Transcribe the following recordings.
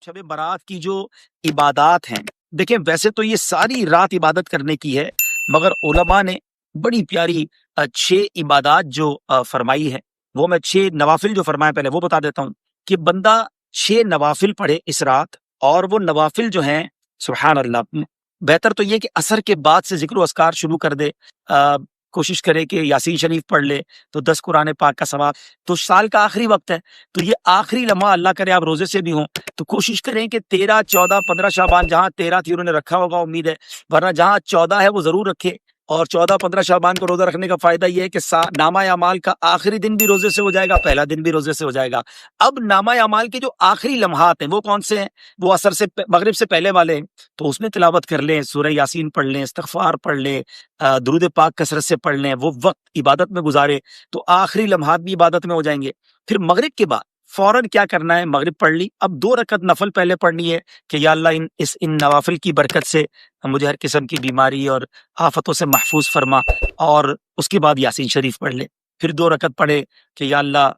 شب برات کی جو عبادات ہیں، دیکھیں ویسے تو یہ ساری رات عبادت کرنے کی ہے، مگر علماء نے بڑی پیاری 6 عبادات جو فرمائی ہے، وہ میں 6 نوافل جو فرمائے پہلے وہ بتا دیتا ہوں کہ بندہ 6 نوافل پڑھے اس رات، اور وہ نوافل جو ہیں سبحان اللہ، بہتر تو یہ کہ عصر کے بعد سے ذکر و اذکار شروع کر دے، کوشش کرے کہ یاسین شریف پڑھ لے تو 10 قرآن پاک کا ثواب، تو سال کا آخری وقت ہے، تو یہ آخری لمحہ اللہ کرے آپ روزے سے بھی ہوں تو کوشش کریں کہ 13 14 15 شعبان، جہاں 13 تھی انہوں نے رکھا ہوگا امید ہے، ورنہ جہاں 14 ہے وہ ضرور رکھے، اور 14 15 شعبان کو روزہ رکھنے کا فائدہ یہ ہے کہ نامہ اعمال کا آخری دن بھی روزے سے ہو جائے گا، پہلا دن بھی روزے سے ہو جائے گا۔ اب نامہ اعمال کے جو آخری لمحات ہیں وہ کون سے ہیں؟ وہ عصر سے مغرب سے پہلے والے ہیں، تو اس میں تلاوت کر لیں، سورہ یاسین پڑھ لیں، استغفار پڑھ لیں، درود پاک کثرت سے پڑھ لیں، وہ وقت عبادت میں گزارے تو آخری لمحات بھی عبادت میں ہو جائیں گے۔ پھر مغرب کے بعد فوراً کیا کرنا ہے، مغرب پڑھ لی، اب 2 رکعت نفل پہلے پڑھنی ہے کہ یا اللہ ان نوافل کی برکت سے مجھے ہر قسم کی بیماری اور آفتوں سے محفوظ فرما، اور اس کے بعد یاسین شریف پڑھ لے۔ پھر 2 رکعت پڑھے کہ یا اللہ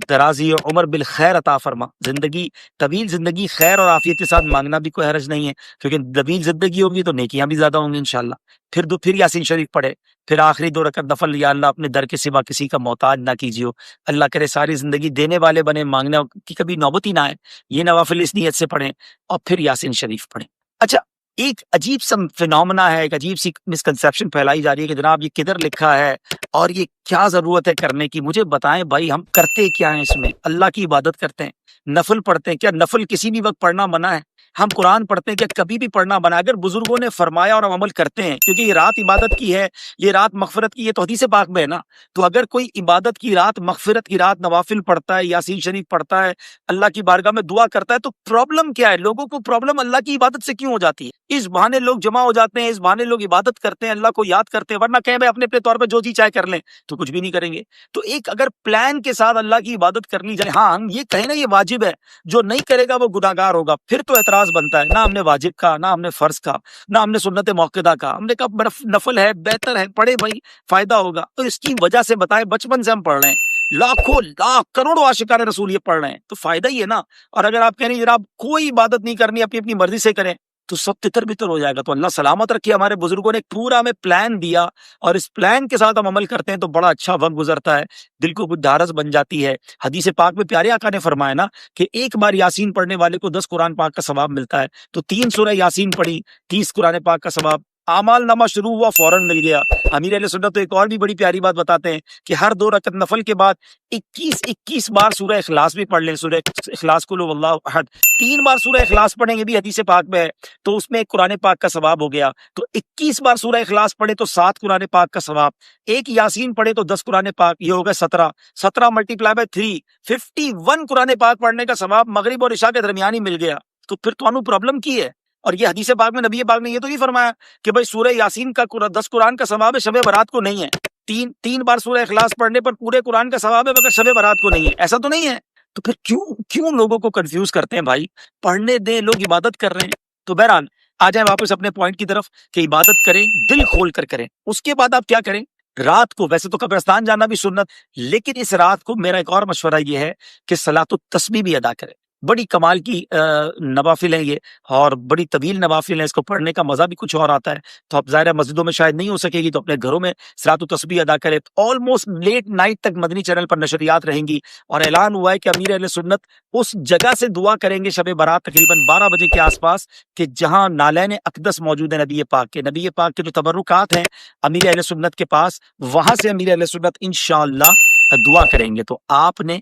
درازی عمر بالخیر عطا فرما، زندگی طویل زندگی خیر اور عافیت کے ساتھ مانگنا بھی کوئی حرج نہیں ہے، کیونکہ طویل زندگی ہوگی تو نیکیاں بھی زیادہ ہوں گی انشاءاللہ۔ پھر یاسین شریف پڑھے، پھر آخری 2 رکعت نفل، یا اللہ اپنے در کے سوا کسی کا محتاج نہ کیجیو، اللہ کرے ساری زندگی دینے والے بنے، مانگنے کی کبھی نوبت ہی نہ آئے، یہ نوافل اس نیت سے پڑھیں، اور پھر یاسین شریف پڑھیں۔ اچھا، ایک عجیب سا فینومنا ہے، ایک عجیب سی مسکنسیپشن پھیلائی جا رہی ہے کہ جناب یہ کدھر لکھا ہے اور یہ کیا ضرورت ہے کرنے کی، مجھے بتائیں بھائی ہم کرتے کیا ہیں؟ اس میں اللہ کی عبادت کرتے ہیں، نفل پڑھتے ہیں، کیا نفل کسی بھی وقت پڑھنا منع ہے؟ ہم قرآن پڑھتے ہیں، کیا کبھی بھی پڑھنا منع ہے؟ اگر بزرگوں نے فرمایا اور ہم عمل کرتے ہیں، کیونکہ یہ رات عبادت کی ہے، یہ رات مغفرت کی، یہ تو حدیث پاک میں ہے نا، تو اگر کوئی عبادت کی رات، مغفرت کی رات نوافل پڑھتا ہے، یاسین شریف پڑھتا ہے، اللہ کی بارگاہ میں دعا کرتا ہے، تو پرابلم کیا ہے؟ لوگوں کو پرابلم اللہ کی عبادت سے کیوں ہو جاتی ہے؟ اس بہانے لوگ جمع ہو جاتے ہیں، اس بہانے لوگ عبادت کرتے ہیں، اللہ کو یاد کرتے ہیں، ورنہ کہیں بھائی اپنے طور پہ جو جی چاہے کر لیں تو کچھ بھی نہیں کریں گے۔ تو ایک اگر پلان کے ساتھ اللہ کی عبادت کر لی جائے، ہاں ہم یہ کہیں نا یہ واجب ہے، جو نہیں کرے گا وہ گناہگار ہوگا، پھر تو اعتراض بنتا ہے، نہ ہم نے واجب کا، نہ ہم نے فرض کا، نہ ہم نے سنت موقدہ کا، ہم نے کہا نفل ہے، بہتر ہے، پڑھے بھائی فائدہ ہوگا، تو اس کی وجہ سے بتائیں، بچپن سے ہم پڑھ رہے ہیں، لاکھوں لاکھ کروڑوں عاشقان رسول یہ پڑھ رہے ہیں، تو فائدہ ہی ہے نا۔ اور اگر آپ کہیں جناب کوئی عبادت نہیں کرنی، اپنی اپنی مرضی سے کریں، تو سب تتر بتر ہو جائے گا۔ تو اللہ سلامت رکھے، ہمارے بزرگوں نے پورا ہمیں پلان دیا، اور اس پلان کے ساتھ ہم عمل کرتے ہیں تو بڑا اچھا وقت گزرتا ہے، دل کو کچھ ڈھارس بن جاتی ہے۔ حدیث پاک میں پیارے آقا نے فرمایا نا کہ ایک بار یاسین پڑھنے والے کو 10 قرآن پاک کا ثواب ملتا ہے، تو 3 سورہ یاسین پڑھی، 30 قرآن پاک کا ثواب، اعمال نامہ شروع ہوا فوراً مل گیا۔ امیر اہل سنت تو ایک اور بھی بڑی پیاری بات بتاتے ہیں کہ ہر 2 رکعت نفل کے بعد 21 بار سورہ اخلاص بھی پڑھ لیں، سورہ اخلاص قل هو اللہ احد، 3 بار سورہ اخلاص پڑھیں گے بھی حدیث پاک میں ہے، تو اس میں ایک قرآن پاک کا ثواب ہو گیا، تو 21 بار سورہ اخلاص پڑھے تو 7 قرآن پاک کا ثواب، ایک یاسین پڑھے تو 10 قرآن پاک، یہ ہو گئے 17 ملٹیپلائی بائی 3، 51 قرآن پاک پڑھنے کا ثواب مغرب اور عشاء کے درمیان ہی مل گیا۔ تو پھر تو پرابلم کی ہے؟ اور یہ حدیث پاک میں نبی پاک نے یہ تو نہیں فرمایا کہ بھائی سورہ یاسین کا 10 قرآن کا ثواب ہے، شب برات کو نہیں ہے، تین بار سورہ اخلاص پڑھنے پر پورے قرآن کا ثواب ہے مگر شب برات کو نہیں ہے، ایسا تو نہیں ہے۔ تو پھر کیوں لوگوں کو کنفیوز کرتے ہیں بھائی؟ پڑھنے دیں، لوگ عبادت کر رہے ہیں۔ تو بہرحال آ جائیں واپس اپنے پوائنٹ کی طرف کہ عبادت کریں، دل کھول کر کریں۔ اس کے بعد آپ کیا کریں؟ رات کو ویسے تو قبرستان جانا بھی سنت، لیکن اس رات کو میرا ایک اور مشورہ یہ ہے کہ صلاۃ التسبیح بھی ادا کریں۔ بڑی کمال کی نوافل ہیں یہ، اور بڑی طویل نوافل ہیں، اس کو پڑھنے کا مزہ بھی کچھ اور آتا ہے۔ تو اب ظاہر ہے مسجدوں میں شاید نہیں ہو سکے گی، تو اپنے گھروں میں صلاۃ التسبیح ادا کرے۔ آلموسٹ لیٹ نائٹ تک مدنی چینل پر نشریات رہیں گی، اور اعلان ہوا ہے کہ امیر اہل سنت اس جگہ سے دعا کریں گے شب برات تقریباً 12 بجے کے آس پاس، کہ جہاں نالین اقدس موجود ہے نبی پاک کے جو تبرکات ہیں امیر اہل سنت کے پاس، وہاں سے امیر اہل سنت انشاءاللہ دعا کریں گے۔ تو آپ نے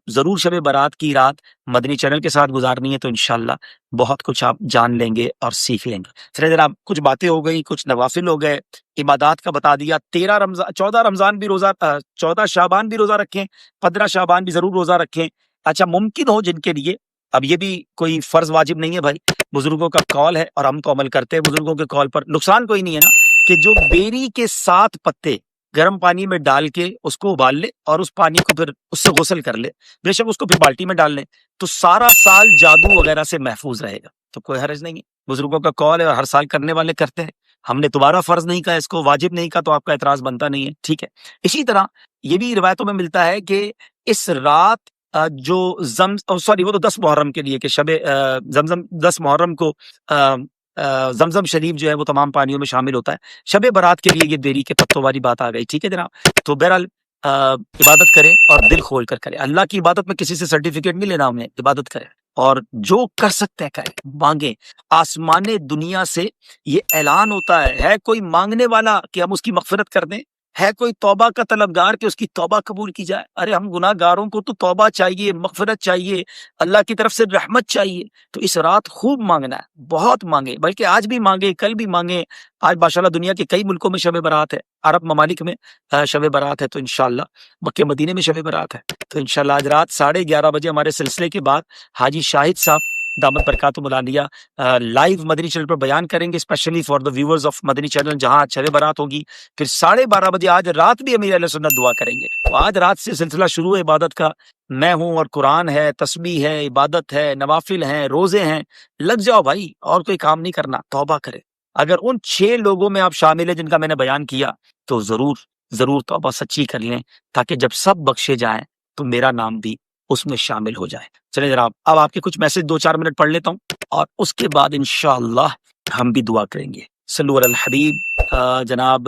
ضرور شب برات کی رات مدنی چینل کے ساتھ گزارنی ہے، تو انشاءاللہ بہت کچھ آپ جان لیں گے اور سیکھ لیں گے۔ چلیں جناب، کچھ باتیں ہو گئی، کچھ نوافل ہو گئے، عبادات کا بتا دیا۔ 14 رمضان بھی روزہ، 14 شعبان بھی روزہ رکھیں، 15 شعبان بھی ضرور روزہ رکھیں۔ اچھا، ممکن ہو جن کے لیے، اب یہ بھی کوئی فرض واجب نہیں ہے بھائی، بزرگوں کا قول ہے اور ہم تو عمل کرتے ہیں بزرگوں کے قول پر، نقصان کوئی نہیں ہے نا، کہ جو بیری کے 7 پتے گرم پانی میں ڈال کے اس کو ابال لے، اور اس پانی کو پھر اس سے غسل کر لے، بے شک اس کو پھر بالٹی میں ڈال لیں، تو سارا سال جادو وغیرہ سے محفوظ رہے گا، تو کوئی حرج نہیں ہے۔ بزرگوں کا قول ہے اور ہر سال کرنے والے کرتے ہیں، ہم نے دوبارہ فرض نہیں کہا، اس کو واجب نہیں کہا، تو آپ کا اعتراض بنتا نہیں ہے، ٹھیک ہے۔ اسی طرح یہ بھی روایتوں میں ملتا ہے کہ اس رات جو سوری وہ تو 10 محرم کے لیے کہ شب زمزم 10 محرم کو زمزم شریف جو ہے وہ تمام پانیوں میں شامل ہوتا ہے. شب برات کے لیے یہ بیری کے پتوں والی بات آ گئی. ٹھیک ہے جناب. تو بہرحال عبادت کریں اور دل کھول کر کریں. اللہ کی عبادت میں کسی سے سرٹیفکیٹ نہیں لینا ہمیں. عبادت کریں اور جو کر سکتے ہیں کریں. مانگیں. آسمان دنیا سے یہ اعلان ہوتا ہے کوئی مانگنے والا کہ ہم اس کی مغفرت کر دیں؟ ہے کوئی توبہ کا طلبگار کہ اس کی توبہ قبول کی جائے؟ ارے ہم گناہ گاروں کو تو توبہ چاہیے، مغفرت چاہیے، اللہ کی طرف سے رحمت چاہیے. تو اس رات خوب مانگنا ہے، بہت مانگے، بلکہ آج بھی مانگے، کل بھی مانگے. آج ماشاءاللہ دنیا کے کئی ملکوں میں شب برات ہے. عرب ممالک میں شب برات ہے، تو انشاءاللہ مکہ مدینے میں شب برات ہے. تو انشاءاللہ آج رات 11:30 بجے ہمارے سلسلے کے بعد حاجی شاہد صاحب دامت برکاتہ العالیہ لائیو مدنی چینل پر بیان کریں گے، especially for the viewers of Madani channel, جہاں شب برات ہوگی. پھر 12:30 بجے آج رات بھی امیر اہل سنت دعا کریں گے. تو آج رات سے سلسلہ شروع ہے عبادت کا. میں ہوں اور قرآن ہے، تسبیح ہے، عبادت ہے، نوافل ہیں، روزے ہیں. لگ جاؤ بھائی، اور کوئی کام نہیں کرنا. توبہ کرے. اگر ان 6 لوگوں میں آپ شامل ہیں جن کا میں نے بیان کیا تو ضرور توبہ سچی کر لیں، تاکہ جب سب بخشے جائیں تو میرا نام بھی اس میں شامل ہو جائے. چلیں جناب، اب آپ کے کچھ میسج 2-4 منٹ پڑھ لیتا ہوں اور اس کے بعد انشاءاللہ ہم بھی دعا کریں گے. صلو علی الحبیب. جناب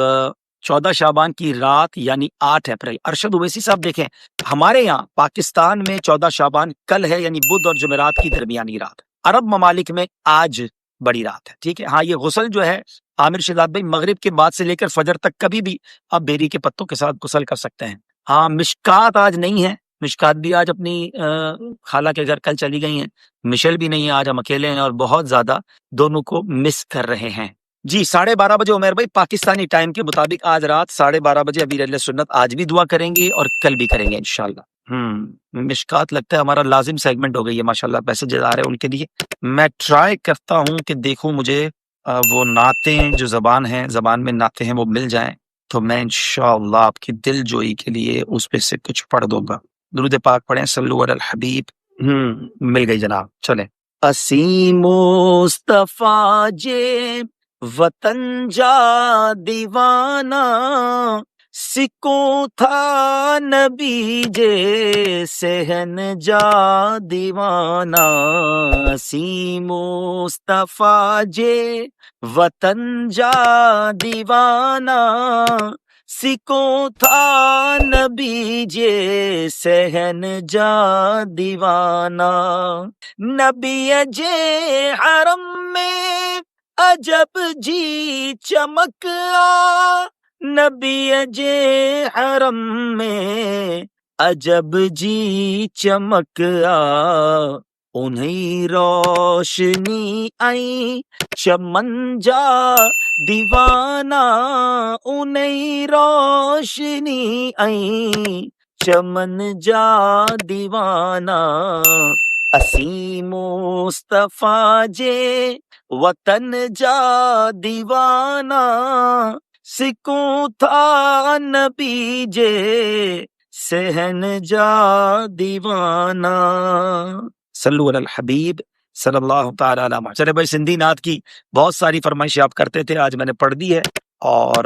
14 شعبان کی رات یعنی 8 اپریل. ارشد اویسی صاحب دیکھیں، ہمارے یہاں پاکستان میں 14 شعبان کل ہے، یعنی بدھ اور جمعرات کی درمیانی رات. عرب ممالک میں آج بڑی رات ہے. ٹھیک ہے. ہاں، یہ غسل جو ہے عامر شہزاد بھائی مغرب کے بعد سے لے کر فجر تک کبھی بھی آپ بیری کے پتوں کے ساتھ غسل کر سکتے ہیں. ہاں، مشکات آج نہیں ہے. مشکات بھی آج اپنی خالہ کے گھر کل چلی گئی ہیں. مشل بھی نہیں ہے. آج ہم اکیلے ہیں اور بہت زیادہ دونوں کو مس کر رہے ہیں. جی 12:30 بجے عمیر بھائی پاکستانی ٹائم کے مطابق آج رات 12:30 بجے امیر اہل سنت آج بھی دعا کریں گے اور کل بھی کریں گے انشاءاللہ. مشکات لگتا ہے ہمارا لازم سیگمنٹ ہو گئی ہے. ماشاءاللہ میسیجز آ رہے ہیں ان کے لیے. میں ٹرائی کرتا ہوں کہ دیکھوں مجھے وہ نعتیں جو زبان میں نعتیں ہیں وہ مل جائیں تو میں انشاءاللہ آپ کی دل جوئی کے لیے اس پہ سے کچھ پڑھ دوں گا. درود پاک پڑھیں. صلو علی الحبیب. مل گئی جناب. چلیں. اسی مصطفیٰ جے وطن جا دیوانہ، سکوں تھا نبی جے سہن جا دیوانہ. اسی مصطفیٰ جے وطن جا دیوانہ، سکوں تھا نبی جے سہن جا دیوانہ. نبی جے حرم میں عجب جی چمک آ، نبی جے حرم میں عجب جی چمک آ. انہیں روشنی آئی چمن جا دیوانہ، انہیں روشنی آئی چمن جا دیوانہ. اسی مصطفیٰ جے وطن جا دیوانہ، سکوں تھا نبی جے سہن جا دیوانہ. صلو علی الحبیب صلی اللہ تعالی علیہ وسلم. چلے بھائی، سندھی نعت کی بہت ساری فرمائشیں آپ کرتے تھے، آج میں نے پڑھ دی ہے. اور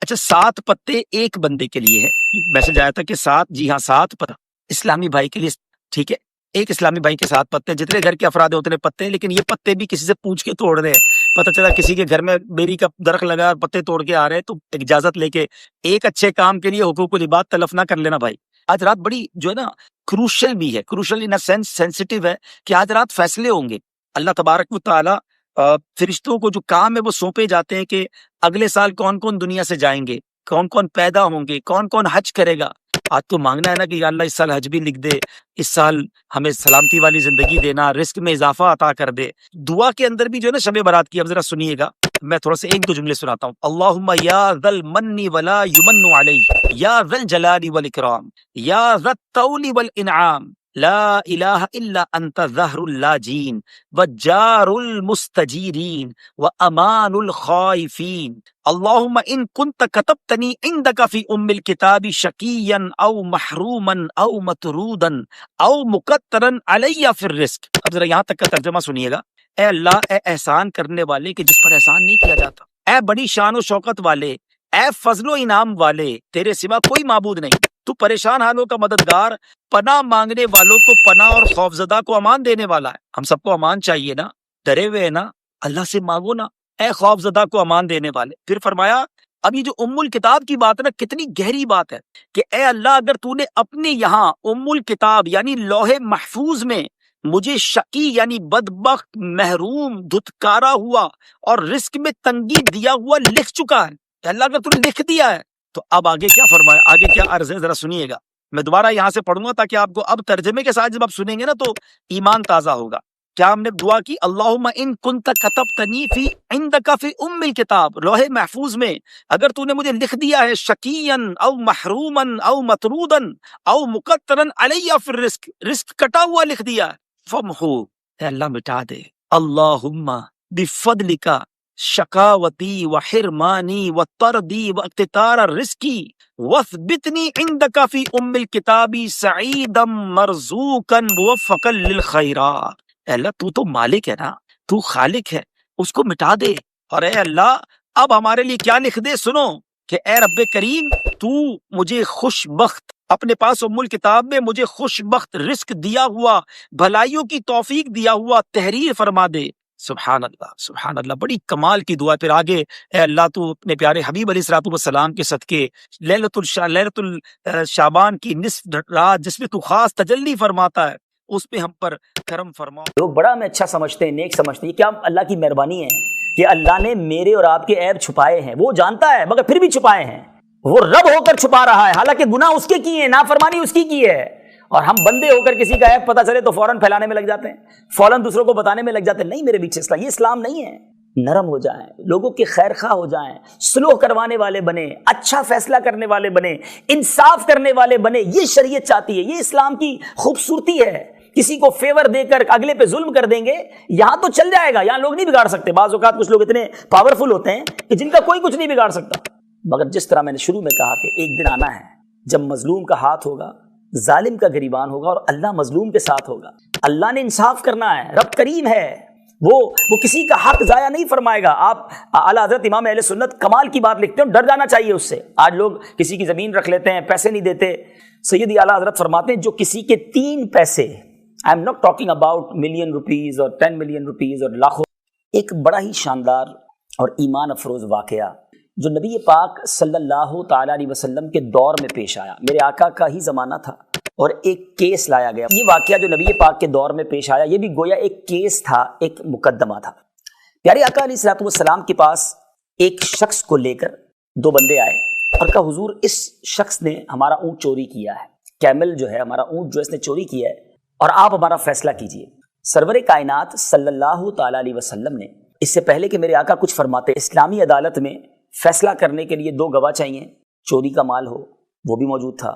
اچھا، 7 پتے ایک بندے کے لیے ہے. میسج آیا تھا کہ 7، جی ہاں 7 پتے اسلامی بھائی کے لیے. ٹھیک ہے، ایک اسلامی بھائی کے 7 پتے. جتنے گھر کے افراد ہیں اتنے پتے ہیں، لیکن یہ پتے بھی کسی سے پوچھ کے توڑ رہے ہیں. پتہ چلا کسی کے گھر میں بیری کا درخت لگا اور پتے توڑ کے آ رہے ہیں، تو اجازت لے کے ایک اچھے کام کے لیے حقوق العباد تلف نہ کر لینا بھائی. آج رات بڑی جو ہے نا کروشل بھی ہے، کروشل ان سینس سینسٹیو ہے کہ آج رات فیصلے ہوں گے. اللہ تبارک و تعالی فرشتوں کو جو کام ہے وہ سونپے جاتے ہیں کہ اگلے سال کون کون دنیا سے جائیں گے، کون کون پیدا ہوں گے، کون کون حج کرے گا. آج تو مانگنا ہے نا کہ یا اللہ اس سال حج بھی لکھ دے، اس سال ہمیں سلامتی والی زندگی دینا، رزق میں اضافہ عطا کر دے. دعا کے اندر بھی جو ہے نا شب برات کی، اب ذرا سنیے گا، میں تھوڑا سا 1-2 جملے سناتا ہوں. اللہم یا ذا المن ولا یمن علی، یا ذا الجلال والاکرام، یا ذا الطول والانعام، لا الہ الا انت ظہر اللاجین وجار المستجیرین وامان الخائفین. اللہم ان کنت کتبتنی عندک فی ام الکتاب شقیا او محروما او مطرودا او مقترا علی فی الرزق. اب ذرا یہاں تک کا ترجمہ سنیے گا. اے اللہ، اے احسان کرنے والے کہ جس پر احسان نہیں کیا جاتا، اے بڑی شان و شوکت والے اے فضل و انعام والے، تیرے سوا کوئی معبود نہیں، تو پریشان حالوں کا مددگار، پناہ مانگنے والوں کو پناہ اور خوفزدہ کو امان دینے والا ہے۔ ہم سب کو امان چاہیے نا، ڈرے ہوئے ہیں نا، اللہ سے مانگو نا، اے خوفزدہ کو امان دینے والے۔ پھر فرمایا اب یہ جو ام الکتاب کی بات ہے نا، کتنی گہری بات ہے کہ اے اللہ اگر تو نے اپنے یہاں ام الکتاب یعنی لوح محفوظ میں مجھے شقی یعنی بدبخت، محروم، دھتکارا ہوا اور رزق میں تنگی دیا ہوا لکھ چکا ہے، کہ اللہ اگر تو نے لکھ دیا ہے تو اب آگے کیا فرمایا، آگے کیا عرض ہے ذرا سنیے گا۔ میں دوبارہ یہاں سے پڑھوں گا تاکہ آپ کو اب ترجمے کے ساتھ جب آپ سنیں گے نا تو ایمان تازہ ہوگا۔ کیا ہم نے دعا کی، اللہم ان کنت کتبتنی فی عندک فی ام الکتاب، لوح محفوظ میں اگر تو نے مجھے لکھ دیا ہے شقیًا او محروما او مطرودا او مقترا علی فی الرزق، رزق کٹا ہوا لکھ دیا ہے، فمحو، اے اللہ مٹا دے، اللہم بفضلک شقاوتی و حرمانی و طردی و اقتطار رزقی وثبتنی عندک فی ام الکتاب سعیدا مرزوقا موفقا للخیرات۔ اے اللہ تو مالک ہے نا، تو خالق ہے، اس کو مٹا دے، اور اے اللہ اب ہمارے لیے کیا لکھ دے، سنو کہ اے رب کریم تو مجھے خوش بخت، اپنے پاس ام الکتاب میں مجھے خوش بخت رزق دیا ہوا، بھلائیوں کی توفیق دیا ہوا تحریر فرما دے۔ سبحان اللہ سبحان اللہ، بڑی کمال کی دعا۔ پھر آگے اے اللہ تو اپنے پیارے حبیب علیہ الصلوۃ والسلام کے صدقے لیلۃ الشعبان کی نصف رات جس میں تو خاص تجلی فرماتا ہے اس پہ ہم پر کرم فرما۔ لوگ بڑا ہمیں اچھا سمجھتے ہیں، نیک سمجھتے ہیں، کیا اللہ کی مہربانی ہے کہ اللہ نے میرے اور آپ کے عیب چھپائے ہیں، وہ جانتا ہے مگر پھر بھی چھپائے ہیں، وہ رب ہو کر چھپا رہا ہے، حالانکہ گناہ اس کے کیے ہیں، نافرمانی اس کی ہے، اور ہم بندے ہو کر کسی کا عیب پتہ چلے تو فوراً پھیلانے میں لگ جاتے ہیں، فوراً دوسروں کو بتانے میں لگ جاتے ہیں۔ نہیں میرے بیچ اسلام، یہ اسلام نہیں ہے۔ نرم ہو جائیں، لوگوں کے خیر خواہ ہو جائیں، صلح کروانے والے بنے، اچھا فیصلہ کرنے والے بنے، انصاف کرنے والے بنے، یہ شریعت چاہتی ہے، یہ اسلام کی خوبصورتی ہے۔ کسی کو فیور دے کر اگلے پہ ظلم کر دیں گے، یہاں تو چل جائے گا، یہاں لوگ نہیں بگاڑ سکتے۔ بعض اوقات کچھ لوگ اتنے پاورفل ہوتے ہیں کہ جن کا کوئی کچھ نہیں بگاڑ سکتا، مگر جس طرح میں نے شروع میں کہا کہ ایک دن آنا ہے جب مظلوم کا ہاتھ ہوگا، ظالم کا گریبان ہوگا، اور اللہ مظلوم کے ساتھ ہوگا۔ اللہ نے انصاف کرنا ہے، رب کریم ہے، وہ کسی کا حق ضائع نہیں فرمائے گا۔ آپ اعلیٰ حضرت امام اہل سنت کمال کی بات لکھتے ہیں، ڈر جانا چاہیے اس سے۔ آج لوگ کسی کی زمین رکھ لیتے ہیں، پیسے نہیں دیتے۔ سیدی اعلیٰ حضرت فرماتے ہیں جو کسی کے 3 پیسے، I am not talking about million rupees اور 10 ملین روپیز اور لاکھوں، ایک بڑا ہی شاندار اور ایمان افروز واقعہ جو نبی پاک صلی اللہ تعالیٰ علیہ وسلم کے دور میں پیش آیا، میرے آقا کا ہی زمانہ تھا، اور ایک کیس لایا گیا۔ یہ واقعہ جو نبی پاک کے دور میں پیش آیا، یہ بھی گویا ایک کیس تھا، ایک مقدمہ تھا۔ پیارے آقا علیہ الصلوۃ والسلام کے پاس ایک شخص کو لے کر 2 بندے آئے اور کہا حضور اس شخص نے ہمارا اونٹ چوری کیا ہے، کیمل جو ہے ہمارا اونٹ جو اس نے چوری کیا ہے، اور آپ ہمارا فیصلہ کیجئے۔ سرور کائنات صلی اللہ تعالیٰ علیہ وسلم نے اس سے پہلے کہ میرے آقا کچھ فرماتے، اسلامی عدالت میں فیصلہ کرنے کے لیے 2 گواہ چاہیے، چوری کا مال ہو وہ بھی موجود تھا،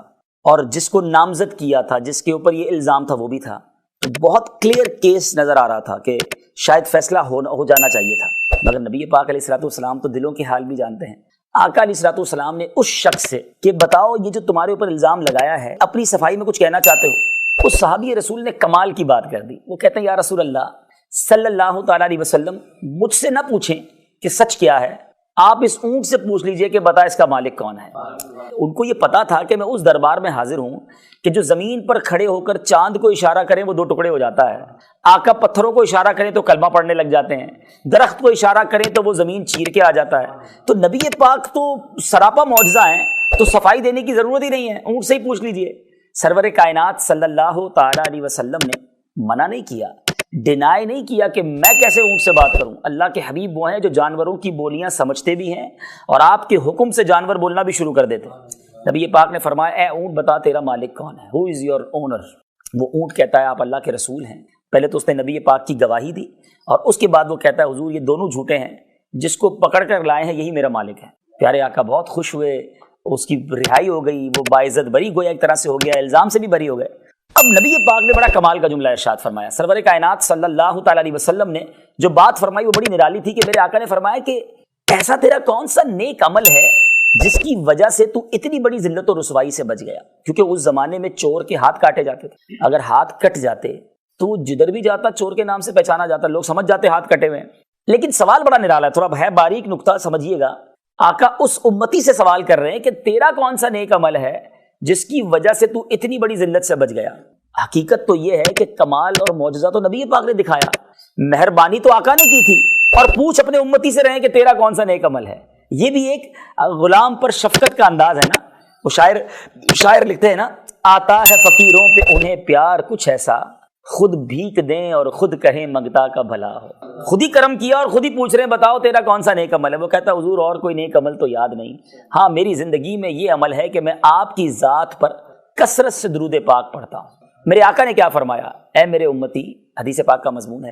اور جس کو نامزد کیا تھا، جس کے اوپر یہ الزام تھا وہ بھی تھا۔ تو بہت کلیئر کیس نظر آ رہا تھا کہ شاید فیصلہ ہو جانا چاہیے تھا، مگر نبی پاک علیہ الصلوۃ والسلام تو دلوں کے حال بھی جانتے ہیں۔ آقا علیہ الصلوۃ والسلام نے اس شخص سے کہ بتاؤ یہ جو تمہارے اوپر الزام لگایا ہے اپنی صفائی میں کچھ کہنا چاہتے ہو؟ اس صحابی رسول نے کمال کی بات کر دی، وہ کہتے ہیں یا رسول اللہ صلی اللہ تعالیٰ علیہ وسلم مجھ سے نہ پوچھیں کہ سچ کیا ہے، آپ اس اونٹ سے پوچھ لیجئے کہ بتا اس کا مالک کون ہے۔ ان کو یہ پتا تھا کہ میں اس دربار میں حاضر ہوں کہ جو زمین پر کھڑے ہو کر چاند کو اشارہ کریں وہ 2 ٹکڑے ہو جاتا ہے، آقا پتھروں کو اشارہ کریں تو کلمہ پڑھنے لگ جاتے ہیں، درخت کو اشارہ کریں تو وہ زمین چیر کے آ جاتا ہے۔ تو نبی پاک تو سراپا معجزہ ہیں، تو صفائی دینے کی ضرورت ہی نہیں ہے، اونٹ سے ہی پوچھ لیجئے۔ سرور کائنات صلی اللہ تعالیٰ علیہ وسلم نے منع نہیں کیا، ڈینائی نہیں کیا کہ میں کیسے اونٹ سے بات کروں۔ اللہ کے حبیب وہ ہیں جو جانوروں کی بولیاں سمجھتے بھی ہیں اور آپ کے حکم سے جانور بولنا بھی شروع کر دیتے ہیں۔ نبی پاک نے فرمایا اے اونٹ بتا تیرا مالک کون ہے، ہو از یور اونر؟ وہ اونٹ کہتا ہے آپ اللہ کے رسول ہیں۔ پہلے تو اس نے نبی پاک کی گواہی دی، اور اس کے بعد وہ کہتا ہے حضور یہ دونوں جھوٹے ہیں، جس کو پکڑ کر لائے ہیں یہی میرا مالک ہے۔ پیارے آقا بہت خوش ہوئے، اس کی رہائی ہو گئی، وہ باعزت بری گویا ایک طرح سے ہو گیا، الزام سے بھی بری ہو گئے۔ اب نبی پاک نے بڑا کمال کا جملہ ارشاد فرمایا، سرور کائنات صلی اللہ تعالیٰ علیہ وسلم نے جو بات فرمائی وہ بڑی نرالی تھی کہ میرے آقا نے فرمایا کہ ایسا تیرا کون سا نیک عمل ہے جس کی وجہ سے تو اتنی بڑی ذلت و رسوائی سے بچ گیا؟ کیونکہ اس زمانے میں چور کے ہاتھ کاٹے جاتے تھے، اگر ہاتھ کٹ جاتے تو جدھر بھی جاتا چور کے نام سے پہچانا جاتا، لوگ سمجھ جاتے ہاتھ کٹے ہوئے ہیں۔ لیکن سوال بڑا نرالا ہے، تھوڑا ہے باریک نقطہ سمجھیے گا آقا اس امتی سے سوال کر رہے ہیں کہ تیرا کون سا نیک عمل ہے جس کی وجہ سے تو اتنی بڑی ذلت سے بچ گیا؟ حقیقت تو یہ ہے کہ کمال اور معجزہ تو نبی پاک نے دکھایا، مہربانی تو آقا نے کی تھی، اور پوچھ اپنے امتی سے رہے کہ تیرا کون سا نیک عمل ہے۔ یہ بھی ایک غلام پر شفقت کا انداز ہے نا۔ وہ شاعر لکھتے ہیں نا، آتا ہے فقیروں پہ انہیں پیار کچھ ایسا، خود بھیک دیں اور خود کہیں منگتا کا بھلا ہو۔ خود ہی کرم کیا اور خود ہی پوچھ رہے ہیں بتاؤ تیرا کون سا نیک عمل ہے۔ وہ کہتا ہے حضور اور کوئی نیک عمل تو یاد نہیں، ہاں میری زندگی میں یہ عمل ہے کہ میں آپ کی ذات پر کثرت سے درود پاک پڑھتا ہوں۔ میرے آقا نے کیا فرمایا؟ اے میرے امتی، حدیث پاک کا مضمون ہے،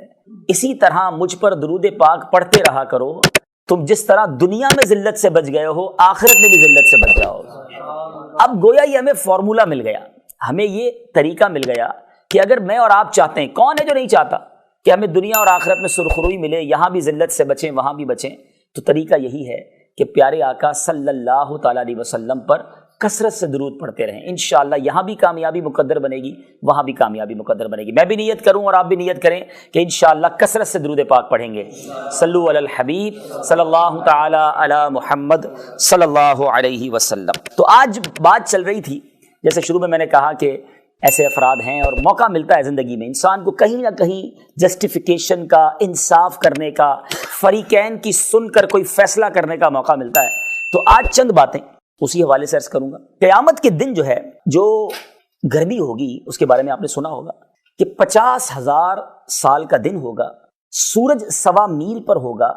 اسی طرح مجھ پر درود پاک پڑھتے رہا کرو، تم جس طرح دنیا میں ذلت سے بچ گئے ہو آخرت میں بھی ذلت سے بچ جاؤ۔ اب گویا یہ ہمیں فارمولا مل گیا، ہمیں یہ طریقہ مل گیا کہ اگر میں اور آپ چاہتے ہیں، کون ہے جو نہیں چاہتا کہ ہمیں دنیا اور آخرت میں سرخروئی ملے، یہاں بھی ذلت سے بچیں وہاں بھی بچیں، تو طریقہ یہی ہے کہ پیارے آقا صلی اللہ تعالیٰ علیہ وسلم پر کثرت سے درود پڑھتے رہیں۔ انشاءاللہ یہاں بھی کامیابی مقدر بنے گی، وہاں بھی کامیابی مقدر بنے گی۔ میں بھی نیت کروں اور آپ بھی نیت کریں کہ انشاءاللہ کثرت سے درود پاک پڑھیں گے۔ صلو علی الحبیب صلی اللہ تعالی علی محمد صلی اللہ علیہ وسلم۔ تو آج بات چل رہی تھی، جیسے شروع میں نے کہا کہ ایسے افراد ہیں اور موقع ملتا ہے زندگی میں انسان کو کہیں نہ کہیں جسٹیفیکیشن کا، انصاف کرنے کا، فریقین کی سن کر کوئی فیصلہ کرنے کا موقع ملتا ہے۔ تو آج چند باتیں اسی حوالے سے عرض کروں گا۔ قیامت کے دن جو ہے، جو گرمی ہوگی اس کے بارے میں آپ نے سنا ہوگا کہ 50,000 سال کا دن ہوگا، سورج 1.25 میل پر ہوگا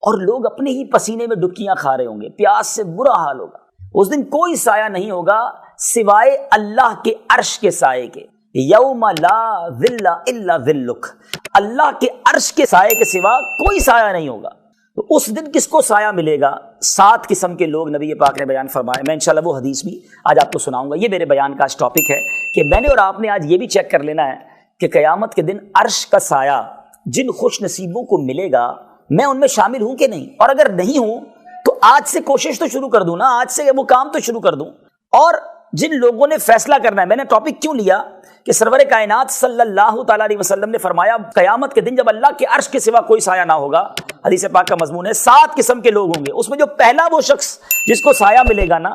اور لوگ اپنے ہی پسینے میں ڈبکیاں کھا رہے ہوں گے، پیاس سے برا حال ہوگا۔ اس دن کوئی سایہ نہیں ہوگا سوائے اللہ کے عرش کے سائے کے، یوم لا ظل الا ظلک، اللہ کے عرش کے سائے کے سوا کوئی سایہ نہیں ہوگا۔ تو اس دن کس کو سایہ ملے گا؟ 7 قسم کے لوگ نبی پاک نے بیان فرمائے۔ میں انشاءاللہ وہ حدیث بھی آج آپ کو سناؤں گا۔ یہ میرے بیان کا آج ٹاپک ہے کہ میں نے اور آپ نے آج یہ بھی چیک کر لینا ہے کہ قیامت کے دن عرش کا سایہ جن خوش نصیبوں کو ملے گا میں ان میں شامل ہوں کہ نہیں، اور اگر نہیں ہوں تو آج سے کوشش تو شروع کر دوں نا، آج سے وہ کام تو شروع کر دوں۔ اور جن لوگوں نے فیصلہ کرنا ہے، میں نے ٹاپک کیوں لیا کہ سرور کائنات صلی اللہ تعالیٰ علیہ وسلم نے فرمایا قیامت کے دن جب اللہ کے عرش کے سوا کوئی سایہ نہ ہوگا، حدیث پاک کا مضمون ہے 7 قسم کے لوگ ہوں گے، اس میں جو پہلا وہ شخص جس کو سایہ ملے گا نا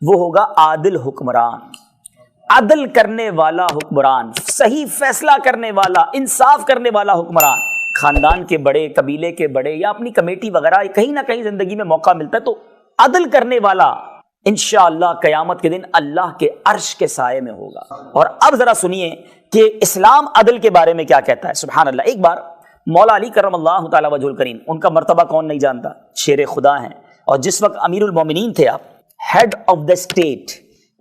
وہ ہوگا عادل حکمران، عدل کرنے والا حکمران، صحیح فیصلہ کرنے والا، انصاف کرنے والا حکمران۔ خاندان کے بڑے، قبیلے کے بڑے یا اپنی کمیٹی وغیرہ کہیں نہ کہیں زندگی میں موقع ملتا ہے تو عدل کرنے والا انشاءاللہ قیامت کے دن اللہ کے عرش کے سائے میں ہوگا۔ اور اب ذرا سنیے کہ اسلام عدل کے بارے میں کیا کہتا ہے۔ سبحان اللہ، ایک بار مولا علی کرم اللہ تعالیٰ وجہ الکریم، ان کا مرتبہ کون نہیں جانتا، شیر خدا ہیں، اور جس وقت امیر المومنین تھے آپ، ہیڈ آف دا اسٹیٹ،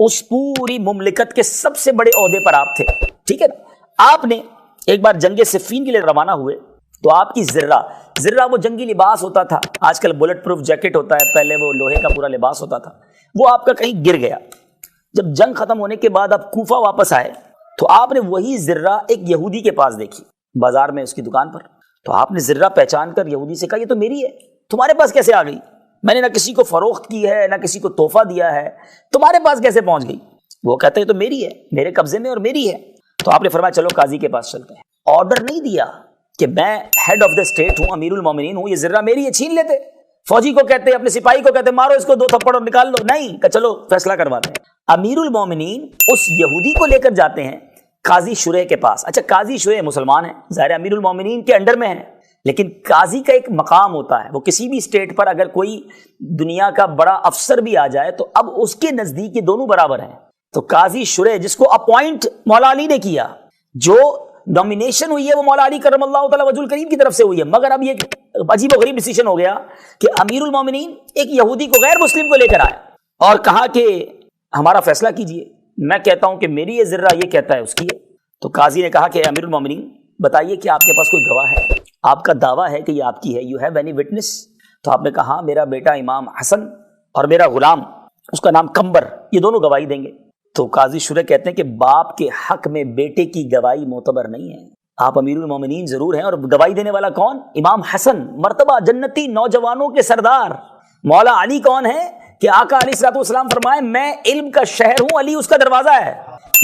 اس پوری مملکت کے سب سے بڑے عہدے پر آپ تھے، ٹھیک ہے نا۔ آپ نے ایک بار جنگ صفین کے لیے روانہ ہوئے تو آپ کی زرہ وہ جنگی لباس ہوتا تھا، آج کل بلٹ پروف جیکٹ ہوتا ہے، پہلے وہ لوہے کا پورا لباس ہوتا تھا، وہ آپ کا کہیں گر گیا۔ جب جنگ ختم ہونے کے بعد آپ کوفہ واپس آئے تو آپ نے وہی زرہ ایک یہودی کے پاس دیکھی بازار میں، اس کی دکان پر، تو آپ نے زرہ پہچان کر یہودی سے کہا یہ تو میری ہے، تمہارے پاس کیسے آ گئی؟ میں نے نہ کسی کو فروخت کی ہے نہ کسی کو تحفہ دیا ہے، تمہارے پاس کیسے پہنچ گئی؟ وہ کہتے ہیں تو میری ہے، میرے قبضے میں اور میری ہے۔ تو آپ نے فرمایا چلو قاضی کے پاس چلتے ہیں۔ آرڈر نہیں دیا کہ میں ہیڈ آف دا اسٹیٹ ہوں، امیر المومنین ہوں، یہ زرہ میری ہے، چھین لیتے۔ فوجی کو کہتے، اپنے سپاہی کو کہتے مارو اس کو 2 تھپڑ اور نکال لو، نہیں کہ چلو فیصلہ کرواتے ہیں۔ امیر المومنین اس یہودی کو لے کر جاتے ہیں قاضی شریح کے پاس۔ اچھا، قاضی شریح مسلمان ہیں، ظاہر امیر المومنین کے انڈر میں ہیں، لیکن قاضی کا ایک مقام ہوتا ہے، وہ کسی بھی اسٹیٹ پر اگر کوئی دنیا کا بڑا افسر بھی آ جائے تو اب اس کے نزدیک یہ دونوں برابر ہیں۔ تو قاضی شریح جس کو اپوائنٹ مولا علی نے کیا، جو نومینیشن ہوئی ہے وہ مولا علی کرم اللہ تعالیٰ وجہ الکریم کی طرف سے ہوئی ہے، مگر اب یہ عجیب و غریب ڈیسیشن ہو گیا کہ امیر المومنین ایک یہودی کو، غیر مسلم کو لے کر آئے اور کہا کہ ہمارا فیصلہ کیجئے، میں کہتا ہوں کہ میری یہ ذرہ، یہ کہتا ہے اس کی ہے۔ تو قاضی نے کہا کہ امیر المومنین بتائیے کہ آپ کے پاس کوئی گواہ ہے، آپ کا دعویٰ ہے کہ یہ آپ کی ہے، یو ہیو اینی وٹنس؟ تو آپ نے کہا ہاں، میرا بیٹا امام حسن اور میرا غلام، اس کا نام کمبر، یہ دونوں گواہی دیں گے۔ تو قاضی شریح کہتے ہیں کہ باپ کے حق میں بیٹے کی گواہی معتبر نہیں ہے، آپ امیر المومنین ضرور ہیں، اور گواہی دینے والا کون؟ امام حسن، مرتبہ جنتی نوجوانوں کے سردار۔ مولا علی کون ہے کہ آقا علیہ الصلوۃ والسلام فرمائے میں علم کا شہر ہوں، علی اس کا دروازہ ہے،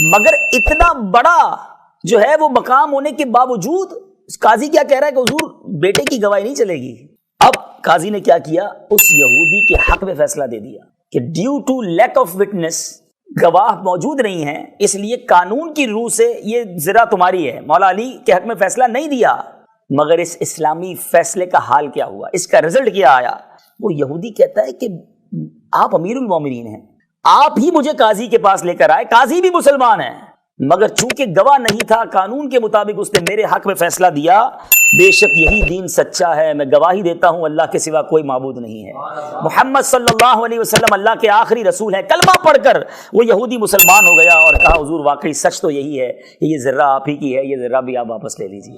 مگر اتنا بڑا جو ہے وہ مقام ہونے کے باوجود قاضی کیا کہہ رہا ہے کہ حضور بیٹے کی گواہی نہیں چلے گی۔ اب قاضی نے کیا کیا؟ اس یہودی کے حق میں فیصلہ دے دیا کہ due to lack of witness, گواہ موجود نہیں ہیں، اس لیے قانون کی روح سے یہ ذرا تمہاری ہے، مولا علی کے حق میں فیصلہ نہیں دیا۔ مگر اس اسلامی فیصلے کا حال کیا ہوا، اس کا رزلٹ کیا آیا؟ وہ یہودی کہتا ہے کہ آپ امیر المومنین ہیں، آپ ہی مجھے قاضی کے پاس لے کر آئے، قاضی بھی مسلمان ہے، مگر چونکہ گواہ نہیں تھا، قانون کے مطابق اس نے میرے حق میں فیصلہ دیا۔ بے شک یہی دین سچا ہے، میں گواہی دیتا ہوں اللہ کے سوا کوئی معبود نہیں ہے، محمد صلی اللہ علیہ وسلم اللہ کے آخری رسول ہے۔ کلمہ پڑھ کر وہ یہودی مسلمان ہو گیا اور کہا حضور واقعی سچ تو یہی ہے کہ یہ ذرہ آپ ہی کی ہے، یہ ذرہ بھی آپ واپس لے لیجیے۔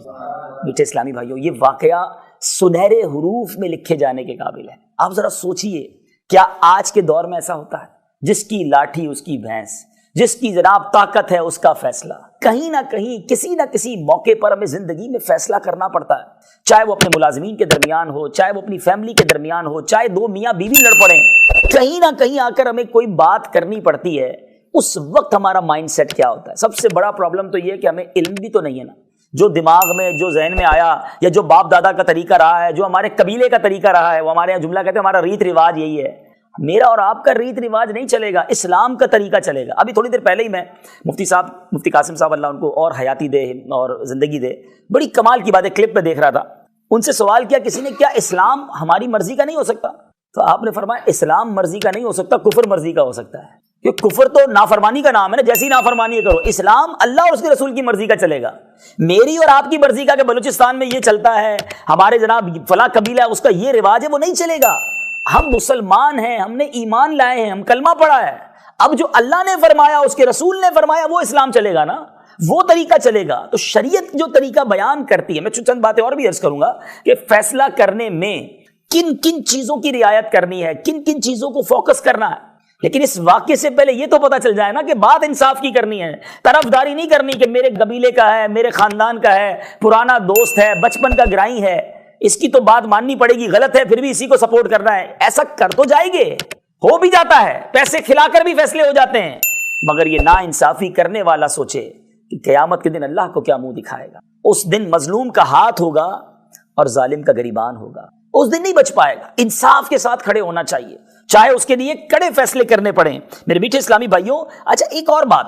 میٹھے اسلامی بھائیوں، یہ واقعہ سنہرے حروف میں لکھے جانے کے قابل ہے۔ آپ ذرا سوچئے، کیا آج کے دور میں ایسا ہوتا ہے؟ جس کی لاٹھی اس کی بھینس، جس کی جناب طاقت ہے اس کا فیصلہ۔ کہیں نہ کہیں کسی نہ کسی موقع پر ہمیں زندگی میں فیصلہ کرنا پڑتا ہے، چاہے وہ اپنے ملازمین کے درمیان ہو، چاہے وہ اپنی فیملی کے درمیان ہو، چاہے دو میاں بیوی لڑ پڑیں، کہیں نہ کہیں آ کر ہمیں کوئی بات کرنی پڑتی ہے۔ اس وقت ہمارا مائنڈ سیٹ کیا ہوتا ہے؟ سب سے بڑا پرابلم تو یہ ہے کہ ہمیں علم بھی تو نہیں ہے نا، جو دماغ میں جو ذہن میں آیا یا جو باپ دادا کا طریقہ رہا ہے، جو ہمارے قبیلے کا طریقہ رہا ہے، وہ ہمارے یہاں جملہ کہتے ہیں ہمارا ریت رواج یہی ہے۔ میرا اور آپ کا ریت رواج نہیں چلے گا، اسلام کا طریقہ چلے گا۔ ابھی تھوڑی دیر پہلے ہی میں مفتی قاسم صاحب اللہ ان کو اور حیاتی دے اور زندگی دے، بڑی کمال کی باتیں کلپ پہ دیکھ رہا تھا، ان سے سوال کیا کسی نے، کیا اسلام ہماری مرضی کا نہیں ہو سکتا؟ تو آپ نے فرمایا اسلام مرضی کا نہیں ہو سکتا، کفر مرضی کا ہو سکتا ہے، کیونکہ کفر تو نافرمانی کا نام ہے نا، جیسی نافرمانی کرو۔ اسلام اللہ اور اس کے رسول کی مرضی کا چلے گا، میری اور آپ کی مرضی کا کہ بلوچستان میں یہ چلتا ہے، ہمارے جناب فلاں قبیلہ ہے اس کا یہ رواج ہے، وہ نہیں چلے گا۔ ہم مسلمان ہیں، ہم نے ایمان لائے ہیں، ہم کلمہ پڑھا ہے، اب جو اللہ نے فرمایا اس کے رسول نے فرمایا وہ اسلام چلے گا نا، وہ طریقہ چلے گا۔ تو شریعت جو طریقہ بیان کرتی ہے، میں چند باتیں اور بھی عرض کروں گا کہ فیصلہ کرنے میں کن کن چیزوں کی رعایت کرنی ہے، کن کن چیزوں کو فوکس کرنا ہے، لیکن اس واقعے سے پہلے یہ تو پتا چل جائے نا کہ بات انصاف کی کرنی ہے، طرفداری نہیں کرنی کہ میرے قبیلے کا ہے، میرے خاندان کا ہے، پرانا دوست ہے، بچپن کا گرائی ہے، اس کی تو بات ماننی پڑے گی، غلط ہے پھر بھی اسی کو سپورٹ کرنا ہے۔ ایسا کر تو جائیں گے، ہو بھی جاتا ہے، پیسے کھلا کر بھی فیصلے ہو جاتے ہیں، مگر یہ نا انصافی کرنے والا سوچے کہ قیامت کے دن اللہ کو کیا منہ دکھائے گا۔ اس دن مظلوم کا ہاتھ ہوگا اور ظالم کا گریبان ہوگا، اس دن نہیں بچ پائے گا۔ انصاف کے ساتھ کھڑے ہونا چاہیے، چاہے اس کے لیے کڑے فیصلے کرنے پڑیں۔ میرے میٹھے اسلامی بھائیوں، اچھا ایک اور بات،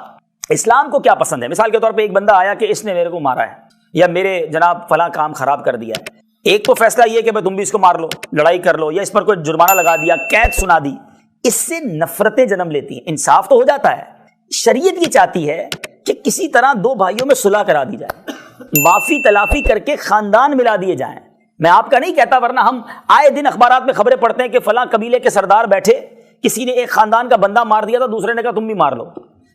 اسلام کو کیا پسند ہے؟ مثال کے طور پہ ایک بندہ آیا کہ اس نے میرے کو مارا ہے یا میرے جناب فلاں کام خراب کر دیا ہے، ایک تو فیصلہ یہ کہ تم بھی اس کو مار لو، لڑائی کر لو، یا اس پر کوئی جرمانہ لگا دیا، قید سنا دی، اس سے نفرتیں جنم لیتی ہیں۔ انصاف تو ہو جاتا ہے، شریعت یہ چاہتی ہے کہ کسی طرح دو بھائیوں میں صلح کرا دی جائے، معافی تلافی کر کے خاندان ملا دیے جائیں۔ میں آپ کا نہیں کہتا، ورنہ ہم آئے دن اخبارات میں خبریں پڑھتے ہیں کہ فلاں قبیلے کے سردار بیٹھے، کسی نے ایک خاندان کا بندہ مار دیا تھا، دوسرے نے کہا تم بھی مار لو،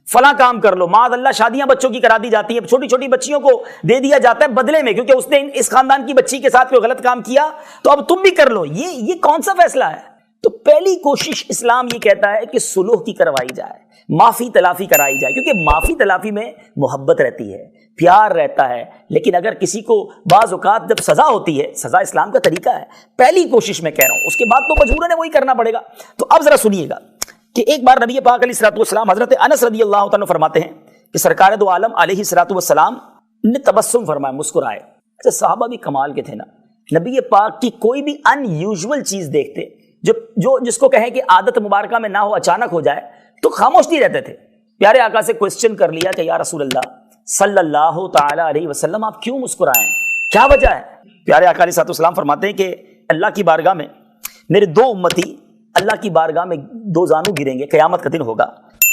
فلاں کام کر لو، معاذ اللہ شادیاں بچوں کی کرا دی جاتی ہیں، چھوٹی چھوٹی بچیوں کو دے دیا جاتا ہے بدلے میں، کیونکہ اس نے اس خاندان کی بچی کے ساتھ کوئی غلط کام کیا تو اب تم بھی کر لو۔ یہ کون سا فیصلہ ہے؟ تو پہلی کوشش اسلام یہ کہتا ہے کہ صلح کی کروائی جائے، معافی تلافی کرائی جائے، کیونکہ معافی تلافی میں محبت رہتی ہے، پیار رہتا ہے۔ لیکن اگر کسی کو بعض اوقات جب سزا ہوتی ہے، سزا اسلام کا طریقہ ہے، پہلی کوشش میں کہہ رہا ہوں، اس کے بعد تو مجبوراً وہی کرنا پڑے گا۔ تو اب ذرا سنیے گا کہ ایک بار نبی پاک علیہ الصلوۃ والسلام حضرت انس رضی اللہ تعالیٰ فرماتے ہیں کہ سرکار دو عالم علیہ الصلوۃ والسلام نے تبسم فرمایا، مسکرائے۔ اچھا صحابہ بھی کمال کے تھے نا، نبی پاک کی کوئی بھی ان یوزول چیز دیکھتے جو جس کو کہیں کہ عادت مبارکہ میں نہ ہو، اچانک ہو جائے تو خاموش نہیں رہتے تھے۔ پیارے آقا سے کوسچن کر لیا کہ یا رسول اللہ صلی اللہ تعالی علیہ وسلم آپ کیوں مسکرائیں، کیا وجہ ہے؟ پیارے آقا علیہ الصلوۃ والسلام فرماتے ہیں کہ اللہ کی بارگاہ میں میرے دو امتی اللہ کی بارگاہ میں دو زانو گریں گے، قیامت کا دن ہوگا،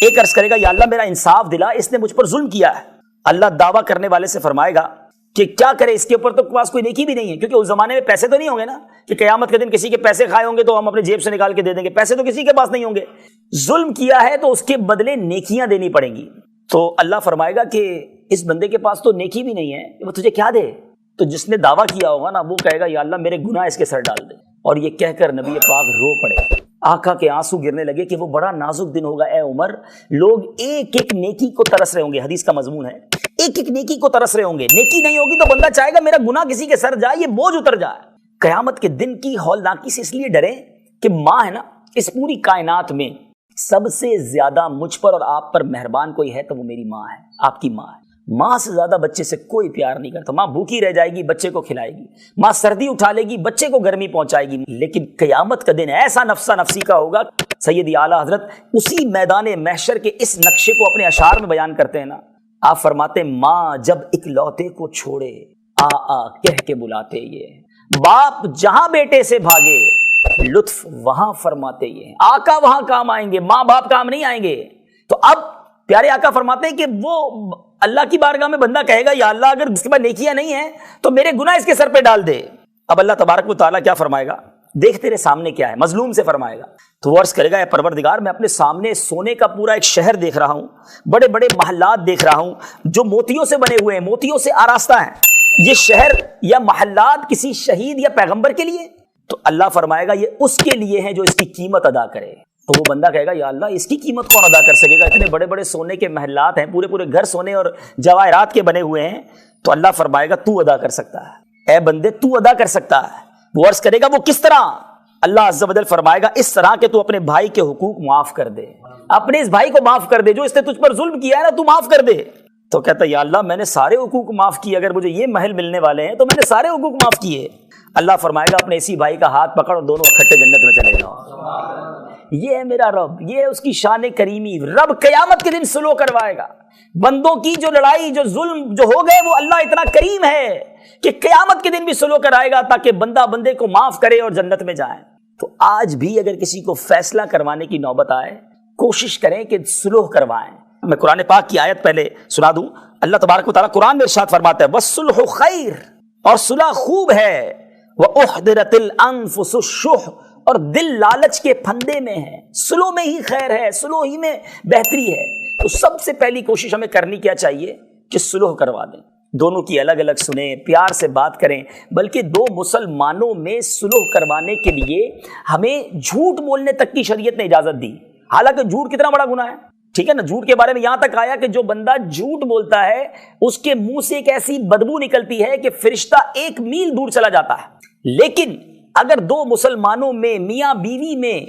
ایک عرض کرے گا یا اللہ میرا انصاف دلا، اس نے مجھ پر ظلم کیا ہے۔ اللہ دعویٰ کرنے والے سے فرمائے گا کہ کیا کرے، اس کے اوپر تو پاس کوئی نیکی بھی نہیں ہے، کیونکہ اس زمانے میں پیسے تو نہیں ہوں گے نا کہ قیامت کے دن کسی کے پیسے کھائے ہوں گے تو ہم اپنے جیب سے نکال کے دے دیں گے، پیسے تو کسی کے پاس نہیں ہوں گے۔ ظلم کیا ہے تو اس کے بدلے نیکیاں دینی پڑیں گی۔ تو اللہ فرمائے گا کہ اس بندے کے پاس تو نیکی بھی نہیں ہے، وہ تجھے کیا دے؟ تو جس نے دعویٰ کیا ہوگا نا وہ کہے گا یا اللہ میرے گناہ اس کے سر ڈال دے، اور یہ کہہ کر نبی پاک رو پڑے، آقا کے آنسو گرنے لگے کہ وہ بڑا نازک دن ہوگا اے عمر، لوگ ایک ایک نیکی کو ترس رہے ہوں گے، حدیث کا مضمون ہے ایک ایک نیکی کو ترس رہے ہوں گے، نیکی نہیں ہوگی تو بندہ چاہے گا میرا گناہ کسی کے سر جائے، یہ بوجھ اتر جائے۔ قیامت کے دن کی ہولناکی سے اس لیے ڈریں کہ ماں ہے نا، اس پوری کائنات میں سب سے زیادہ مجھ پر اور آپ پر مہربان کوئی ہے تو وہ میری ماں ہے، آپ کی ماں ہے۔ ماں سے زیادہ بچے سے کوئی پیار نہیں کرتا. ماں بھوکی رہ جائے گی بچے کو کھلائے گی, ماں سردی اٹھا لے گی بچے کو گرمی پہنچائے گی, لیکن قیامت کا دن ایسا نفسا نفسی کا ہوگا. سیدی اعلیٰ حضرت اسی میدان محشر کے اس نقشے کو اپنے اشعار میں بیان کرتے ہیں نا. آپ فرماتے ہیں ماں جب اکلوتے کو چھوڑے آ آ کہہ کے بلاتے یہ, باپ جہاں بیٹے سے بھاگے لطف وہاں فرماتے یہ, آقا وہاں کام آئیں گے, ماں باپ کام نہیں آئیں گے. تو اب پیارے آقا فرماتے ہیں کہ وہ اللہ کی بارگاہ میں بندہ کہے گا یا اللہ اگر اس کے پاس نیکیاں نہیں ہیں تو میرے گناہ اس کے سر پہ ڈال دے. اب اللہ تبارک و تعالیٰ کیا فرمائے گا, دیکھ تیرے سامنے کیا ہے, مظلوم سے فرمائے گا. تو وہ عرض کرے گا اے پروردگار میں اپنے سامنے سونے کا پورا ایک شہر دیکھ رہا ہوں, بڑے بڑے محلات دیکھ رہا ہوں جو موتیوں سے بنے ہوئے ہیں, موتیوں سے آراستہ ہیں. یہ شہر یا محلات کسی شہید یا پیغمبر کے لیے؟ تو اللہ فرمائے گا یہ اس کے لیے ہے جو اس کی قیمت ادا کرے. تو وہ بندہ کہے گا یا اللہ اس کی قیمت کون ادا کر سکے گا, اتنے بڑے بڑے سونے کے محلات ہیں, پورے پورے گھر سونے اور جواہرات کے بنے ہوئے ہیں. تو اللہ فرمائے گا تو ادا کر سکتا ہے, اے بندے تو ادا کر سکتا ہے. وہ عرض کرے گا وہ کس طرح؟ اللہ عز و جل فرمائے گا اس طرح کہ تو اپنے بھائی کے حقوق معاف کر دے, اپنے اس بھائی کو معاف کر دے جو اس نے تجھ پر ظلم کیا ہے نا, تو معاف کر دے. تو کہتا ہے یا اللہ میں نے سارے حقوق معاف کیے, اگر مجھے یہ محل ملنے والے ہیں تو میں نے سارے حقوق معاف کیے. اللہ فرمائے گا اپنے اسی بھائی کا ہاتھ پکڑ اور دونوں اکٹھے جنت میں چلے جاؤ. یہ ہے میرا رب, یہ ہے اس کی شان کریمی. رب قیامت کے دن سلو کروائے گا. بندوں کی جو لڑائی جو ظلم جو ہو گئے وہ اللہ اتنا کریم ہے کہ قیامت کے دن بھی سلو کرائے گا تاکہ بندہ بندے کو معاف کرے اور جنت میں جائے. تو آج بھی اگر کسی کو فیصلہ کروانے کی نوبت آئے کوشش کریں کہ سلوح کروائیں. میں قرآن پاک کی آیت پہلے سنا دوں. اللہ تبارک و تعالیٰ قرآن میں ارشاد فرماتا ہے وَالصُّلْحُ خَيْرٌ, اور صلح خوب ہے. وَأُحْضِرَتِ الْأَنفُسُ الشُّحَّ, اور دل لالچ کے پھندے میں ہے. سلو میں ہی خیر ہے, سلو ہی میں بہتری ہے. تو سب سے پہلی کوشش ہمیں کرنی کیا چاہیے کہ سلوح کروا دیں, دونوں کی الگ الگ سنیں, پیار سے بات کریں. بلکہ دو مسلمانوں میں سلوح کروانے کے لیے ہمیں جھوٹ بولنے تک کی شریعت نے اجازت دی. حالانکہ جھوٹ کتنا بڑا گناہ ہے, ٹھیک ہے نا. جھوٹ کے بارے میں یہاں تک آیا کہ جو بندہ جھوٹ بولتا ہے اس کے منہ سے ایک ایسی بدبو نکلتی ہے کہ فرشتہ 1 میل دور چلا جاتا ہے. لیکن اگر دو مسلمانوں میں میاں بیوی میں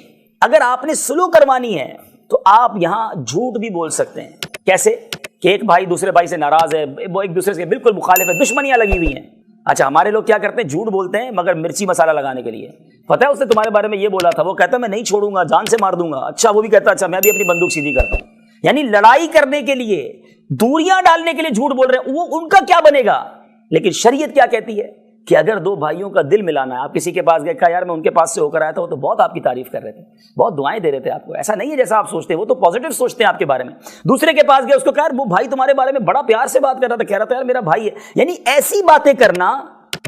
اگر آپ نے سلوح کروانی ہے تو آپ یہاں جھوٹ بھی بول سکتے ہیں. کیسے کہ ایک بھائی دوسرے بھائی سے ناراض ہے, وہ ایک دوسرے سے بالکل مخالف ہے, دشمنیاں لگی ہوئی ہیں. اچھا ہمارے لوگ کیا کرتے ہیں, جھوٹ بولتے ہیں مگر مرچی مسالہ لگانے کے لیے. پتہ ہے اس نے تمہارے بارے میں یہ بولا تھا, وہ کہتا ہے میں نہیں چھوڑوں گا, جان سے مار دوں گا. اچھا وہ بھی کہتا ہے اچھا میں بھی اپنی بندوق سیدھی کرتا ہوں. یعنی لڑائی کرنے کے لیے, دوریاں ڈالنے کے لیے جھوٹ بول رہے ہیں. وہ ان کا کیا بنے گا. لیکن شریعت کیا کہتی ہے کہ اگر دو بھائیوں کا دل ملانا ہے, آپ کسی کے پاس گئے, کہا یار میں ان کے پاس سے ہو کر آیا تھا, وہ تو بہت آپ کی تعریف کر رہے تھے, بہت دعائیں دے رہے تھے آپ کو, ایسا نہیں ہے جیسا آپ سوچتے, وہ تو پازیٹیو سوچتے ہیں آپ کے بارے میں. دوسرے کے پاس گئے, اس کو کہا وہ بھائی تمہارے بارے میں بڑا پیار سے بات کر رہا تھا, کہہ رہا تھا یار میرا بھائی ہے. یعنی ایسی باتیں کرنا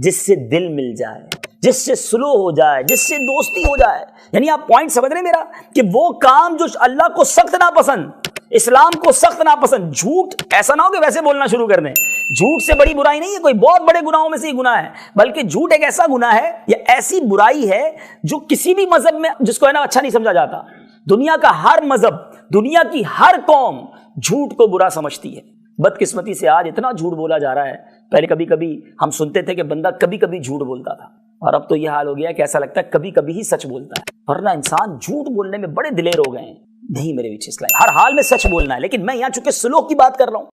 جس سے دل مل جائے, جس سے سلو ہو جائے, جس سے دوستی ہو جائے. یعنی آپ پوائنٹ سمجھ رہے ہیں میرا, کہ وہ کام جو اللہ کو سخت ناپسند, اسلام کو سخت ناپسند. جھوٹ ایسا نہ ہو کہ ویسے بولنا شروع کر دیں. جھوٹ سے بڑی برائی نہیں ہے, کوئی بہت بڑے گناہوں میں سے ہی گناہ ہے, بلکہ جھوٹ ایک ایسا گناہ ہے یا ایسی برائی ہے جو کسی بھی مذہب میں جس کو ہے نا اچھا نہیں سمجھا جاتا. دنیا کا ہر مذہب, دنیا کی ہر قوم جھوٹ کو برا سمجھتی ہے. بدقسمتی سے آج اتنا جھوٹ بولا جا رہا ہے. پہلے کبھی کبھی ہم سنتے تھے کہ بندہ کبھی کبھی جھوٹ بولتا تھا, اور اب تو یہ حال ہو گیا کہ ایسا لگتا ہے کبھی کبھی ہی سچ بولتا ہے. ورنہ انسان جھوٹ بولنے میں بڑے دلیر ہو گئے ہیں. نہیں میرے پیچھے اسلام, ہر حال میں سچ بولنا ہے. لیکن میں یہاں چونکہ سلوک کی بات کر رہا ہوں,